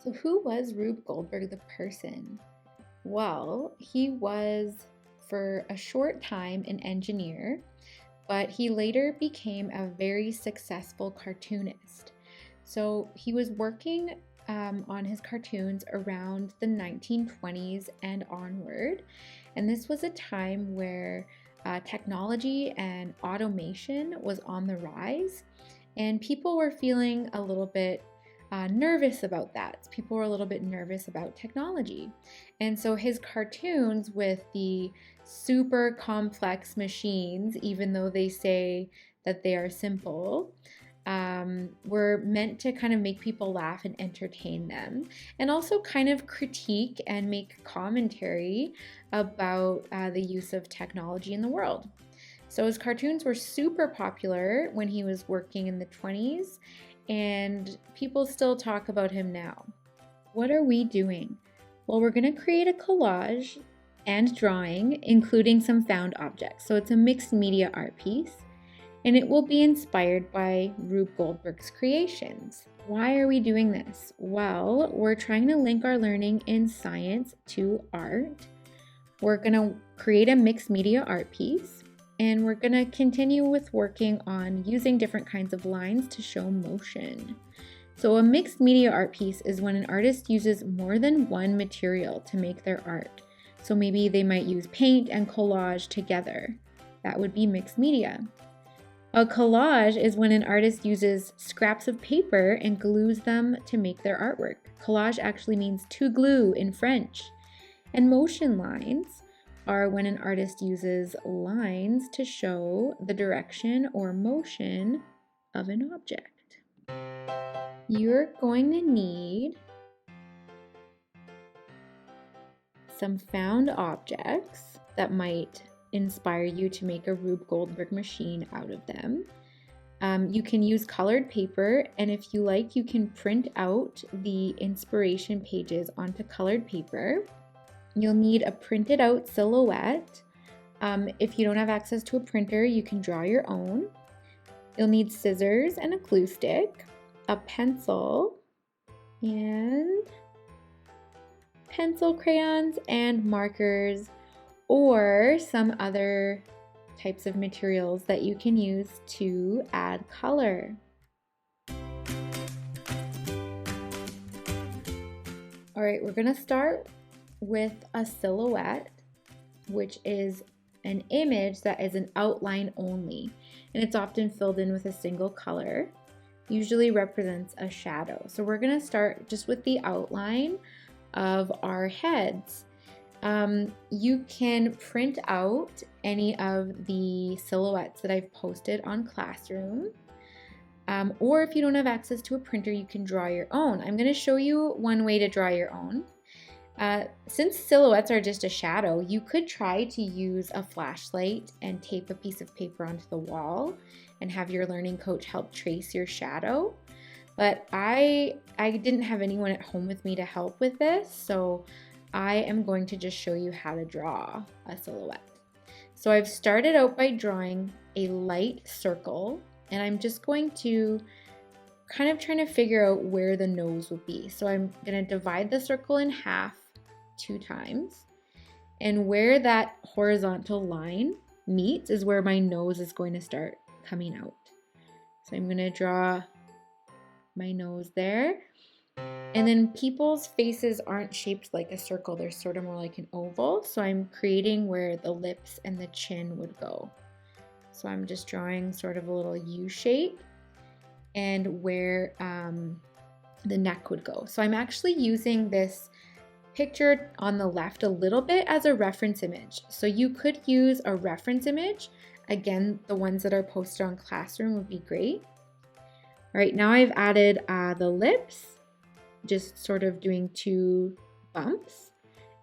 So who was Rube Goldberg the person? Well, he was for a short time an engineer, but he later became a very successful cartoonist. So he was working on his cartoons around the 1920s and onward. And this was a time where technology and automation was on the rise, and people were feeling a little bit nervous about that. People were a little bit nervous about technology. And so his cartoons with the super complex machines, even though they say that they are simple, were meant to kind of make people laugh and entertain them, and also kind of critique and make commentary about the use of technology in the world. So his cartoons were super popular when he was working in the 20s, and people still talk about him now. What are we doing? Well, we're going to create a collage and drawing, including some found objects. So it's a mixed media art piece, and it will be inspired by Rube Goldberg's creations. Why are we doing this? Well, we're trying to link our learning in science to art. We're going to create a mixed media art piece, and we're going to continue with working on using different kinds of lines to show motion. So a mixed media art piece is when an artist uses more than one material to make their art. So maybe they might use paint and collage together. That would be mixed media. A collage is when an artist uses scraps of paper and glues them to make their artwork. Collage actually means to glue in French. And motion lines are when an artist uses lines to show the direction or motion of an object. You're going to need some found objects that might inspire you to make a Rube Goldberg machine out of them. You can use colored paper, and if you like, you can print out the inspiration pages onto colored paper. You'll need a printed out silhouette. If you don't have access to a printer, you can draw your own. You'll need scissors and a glue stick, a pencil, and pencil crayons and markers, or some other types of materials that you can use to add color. All right, we're gonna start with a silhouette, which is an image that is an outline only, and it's often filled in with a single color, usually represents a shadow. So we're gonna start just with the outline of our heads. You can print out any of the silhouettes that I've posted on Classroom, or if you don't have access to a printer, you can draw your own. I'm going to show you one way to draw your own. Since silhouettes are just a shadow, you could try to use a flashlight and tape a piece of paper onto the wall and have your learning coach help trace your shadow. But I didn't have anyone at home with me to help with this, so I am going to just show you how to draw a silhouette. So I've started out by drawing a light circle, and I'm just going to kind of trying to figure out where the nose will be. So I'm going to divide the circle in half 2 times, and where that horizontal line meets is where my nose is going to start coming out. So I'm going to draw my nose there. And then people's faces aren't shaped like a circle, they're sort of more like an oval. So I'm creating where the lips and the chin would go. So I'm just drawing sort of a little U shape and where the neck would go. So I'm actually using this picture on the left a little bit as a reference image. So you could use a reference image. Again, the ones that are posted on Classroom would be great. All right, now I've added the lips, just sort of doing 2 bumps,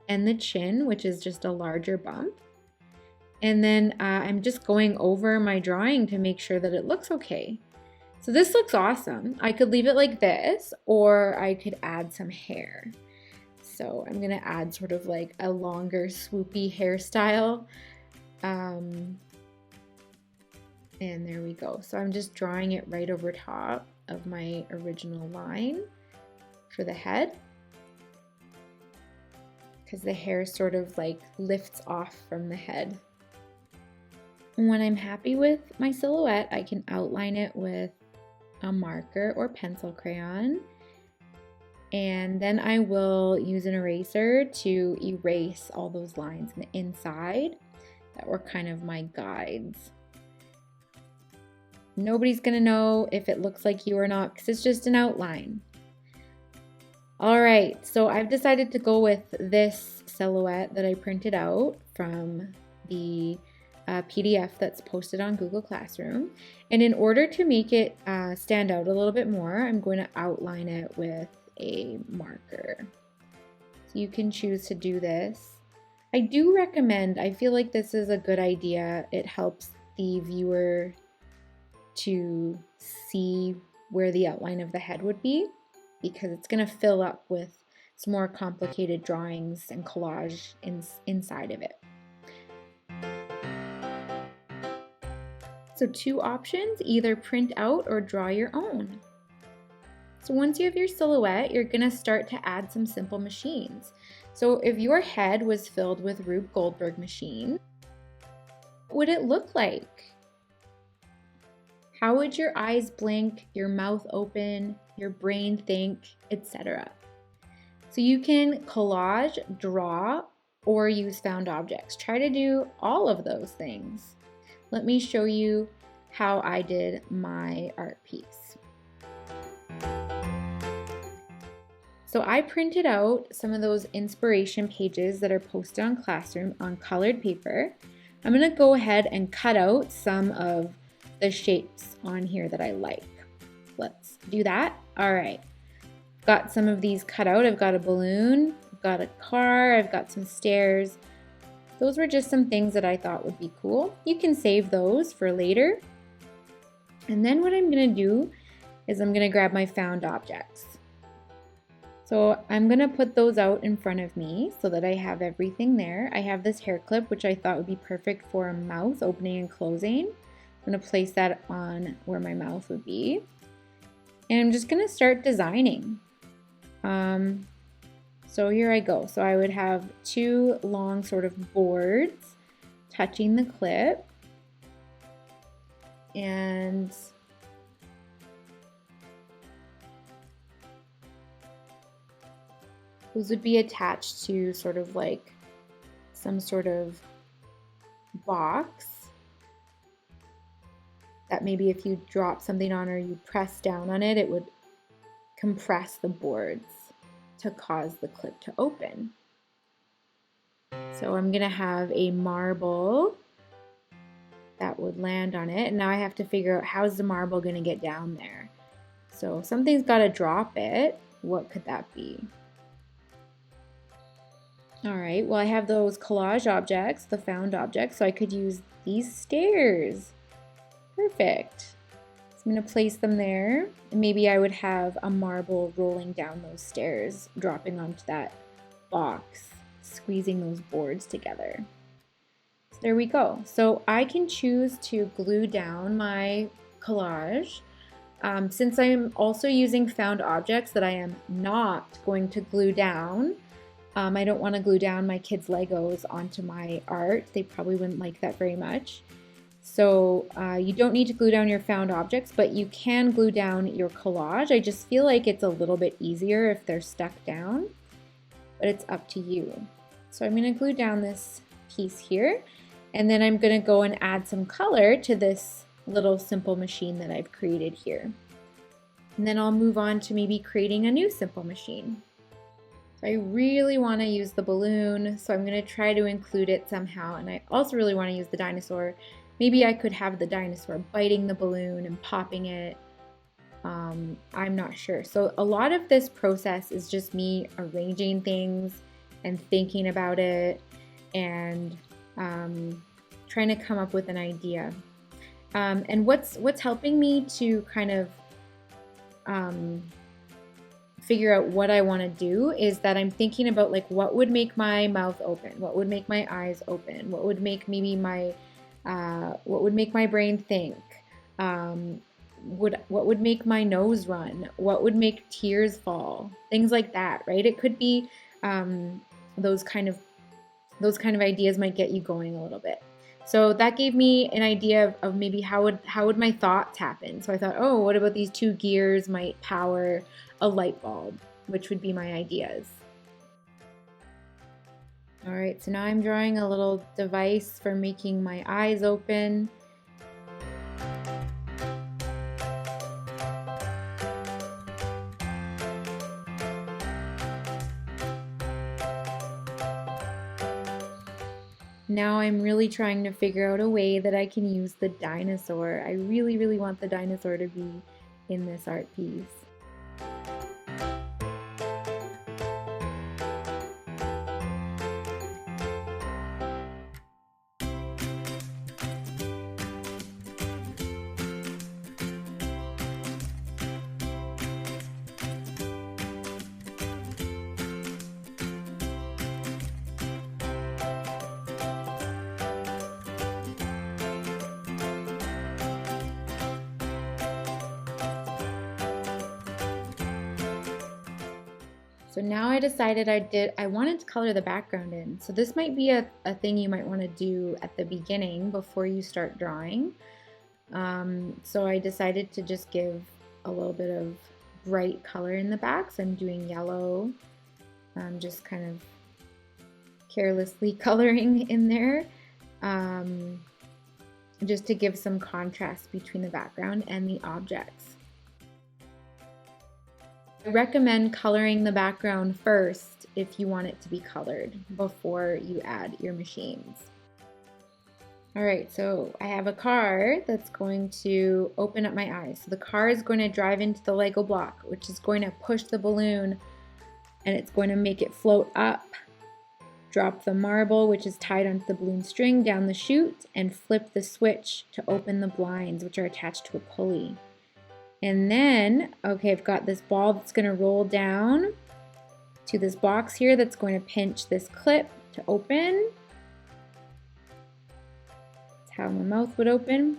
and the chin, which is just a larger bump. And then I'm just going over my drawing to make sure that it looks okay. So this looks awesome. I could leave it like this, or I could add some hair. So I'm gonna add sort of like a longer swoopy hairstyle. And there we go. So I'm just drawing it right over top of my original line for the head. because the hair sort of like lifts off from the head. And when I'm happy with my silhouette, I can outline it with a marker or pencil crayon. And then I will use an eraser to erase all those lines in the inside that were kind of my guides. Nobody's gonna know if it looks like you or not because it's just an outline. All right, so I've decided to go with this silhouette that I printed out from the PDF that's posted on Google Classroom. And in order to make it stand out a little bit more, I'm going to outline it with a marker. So you can choose to do this. I do recommend, I feel like this is a good idea. It helps the viewer to see where the outline of the head would be, because it's going to fill up with some more complicated drawings and collage inside of it. So 2 options, either print out or draw your own. So once you have your silhouette, you're going to start to add some simple machines. So if your head was filled with Rube Goldberg machine, what would it look like? How would your eyes blink, your mouth open, your brain think, etc.? So you can collage, draw, or use found objects. Try to do all of those things. Let me show you how I did my art piece. So I printed out some of those inspiration pages that are posted on Classroom on colored paper. I'm going to go ahead and cut out some of the shapes on here that I like. Let's do that. All right. Got some of these cut out. I've got a balloon, I've got a car, I've got some stairs. Those were just some things that I thought would be cool. You can save those for later. And then what I'm going to do is I'm going to grab my found objects. So I'm going to put those out in front of me so that I have everything there. I have this hair clip, which I thought would be perfect for a mouth opening and closing. I'm going to place that on where my mouth would be. And I'm just going to start designing. So here I go. So I would have 2 long sort of boards touching the clip. And those would be attached to sort of like some sort of box that maybe if you drop something on or you press down on it, it would compress the boards to cause the clip to open. So I'm gonna have a marble that would land on it, and now I have to figure out how's the marble gonna get down there. So something's gotta drop it. What could that be? All right, well I have those collage objects, the found objects, so I could use these stairs. Perfect. So I'm going to place them there, and maybe I would have a marble rolling down those stairs, dropping onto that box, squeezing those boards together. So there we go. So I can choose to glue down my collage. Since I am also using found objects that I am not going to glue down, I don't want to glue down my kids' Legos onto my art. They probably wouldn't like that very much. So you don't need to glue down your found objects, but you can glue down your collage. I just feel like it's a little bit easier if they're stuck down, but it's up to you. So I'm going to glue down this piece here, and then I'm going to go and add some color to this little simple machine that I've created here. And then I'll move on to maybe creating a new simple machine. So I really want to use the balloon, so I'm going to try to include it somehow, and I also really want to use the dinosaur. Maybe I could have the dinosaur biting the balloon and popping it. I'm not sure. So a lot of this process is just me arranging things and thinking about it and trying to come up with an idea. And what's helping me to kind of figure out what I want to do is that I'm thinking about like what would make my mouth open, what would make my eyes open, what would make maybe my what would make my brain think, what would make my nose run, what would make tears fall, things like that, right? It could be those kind of ideas might get you going a little bit. So that gave me an idea of maybe how would my thoughts happen. So I thought, oh, what about these two gears might power a light bulb, which would be my ideas. All right, so now I'm drawing a little device for making my eyes open. Now I'm really trying to figure out a way that I can use the dinosaur. I really, really want the dinosaur to be in this art piece. So now I decided I wanted to color the background in. So this might be a thing you might want to do at the beginning before you start drawing. So I decided to just give a little bit of bright color in the back. So I'm doing yellow, just kind of carelessly coloring in there, just to give some contrast between the background and the objects. I recommend coloring the background first if you want it to be colored before you add your machines. Alright, so I have a car that's going to open up my eyes. So the car is going to drive into the Lego block, which is going to push the balloon, and it's going to make it float up, drop the marble, which is tied onto the balloon string, down the chute, and flip the switch to open the blinds, which are attached to a pulley. And then, okay, I've got this ball that's going to roll down to this box here that's going to pinch this clip to open. That's how my mouth would open.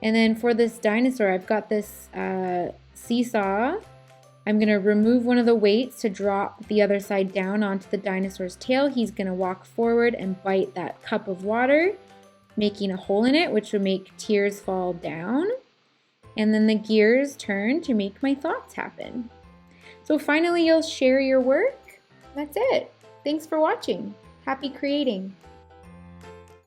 And then for this dinosaur, I've got this seesaw. I'm going to remove one of the weights to drop the other side down onto the dinosaur's tail. He's going to walk forward and bite that cup of water, making a hole in it, which would make tears fall down. And then the gears turn to make my thoughts happen. So finally, you'll share your work. That's it. Thanks for watching. Happy creating.